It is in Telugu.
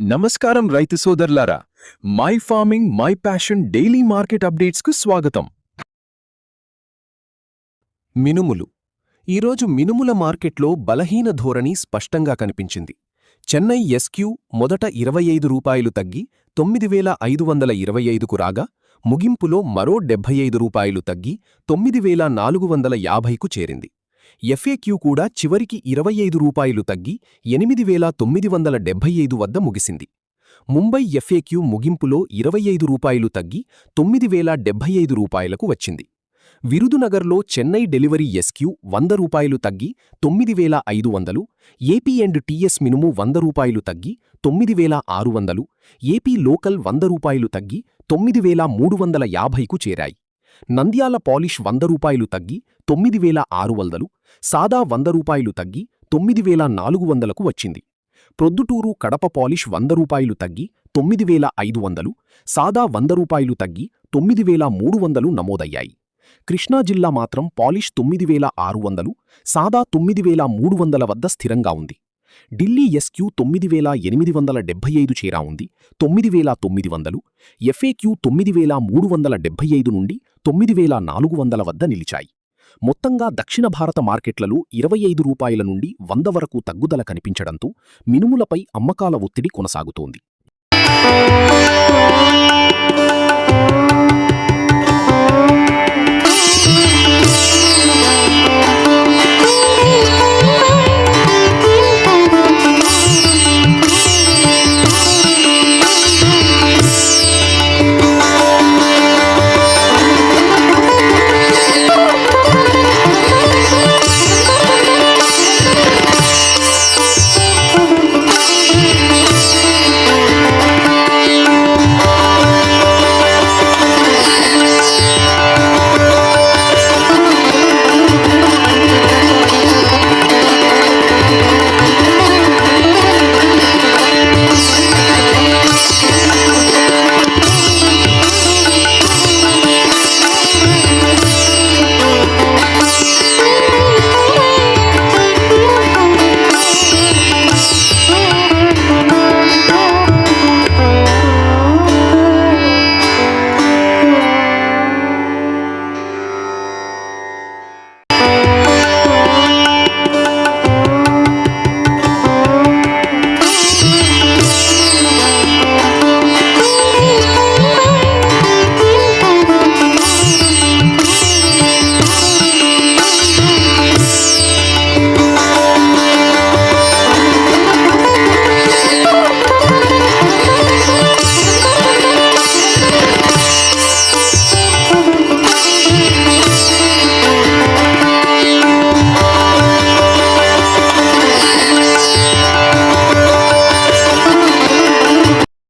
నమస్కారం రైతు సోదరులారా, my farming my passion daily market అప్డేట్స్కు స్వాగతం. మినుములు. ఈరోజు మినుముల మార్కెట్లో బలహీన ధోరణి స్పష్టంగా కనిపించింది. చెన్నై ఎస్క్యూ మొదట 25 రూపాయలు తగ్గి 9,525కు రాగా, ముగింపులో మరో 75 రూపాయలు తగ్గి 9,450కు చేరింది. ఎఫ్ఏక్యూ కూడా చివరికి 25 రూపాయలు తగ్గి 8,975 వద్ద ముగిసింది. ముంబై ఎఫ్ఏక్యూ ముగింపులో 25 రూపాయలు తగ్గి 9,075 రూపాయలకు వచ్చింది. విరుదునగర్లో చెన్నై డెలివరీ ఎస్క్యూ 100 రూపాయలు తగ్గి 9,500, ఏపీ అండ్ టీఎస్ మినుము 100 రూపాయలు తగ్గి 9,600, ఏపీ లోకల్ 100 రూపాయలు తగ్గి 9,350కు చేరాయి. నంద్యాల పాలిష్ 100 రూపాయలు తగ్గి 9,600, సాదా 100 రూపాయలు తగ్గి 9,400కు వచ్చింది. ప్రొద్దుటూరు కడప పాలిష్ 100 రూపాయలు తగ్గి 9,500, సాదా 100 రూపాయలు తగ్గి 9,300 నమోదయ్యాయి. కృష్ణా జిల్లా మాత్రం పాలిష్ 9,600, సాదా 9,300 వద్ద స్థిరంగా ఉంది. ఢిల్లీ ఎస్క్యూ 9,875 చేరా ఉంది 9,900, ఎఫ్ఏక్యూ 9,375 నుండి 9,400 వద్ద నిలిచాయి. మొత్తంగా దక్షిణ భారత మార్కెట్లలో 25 రూపాయల నుండి 100 వరకు తగ్గుదల కనిపించడంతో మినుములపై అమ్మకాల ఒత్తిడి కొనసాగుతోంది.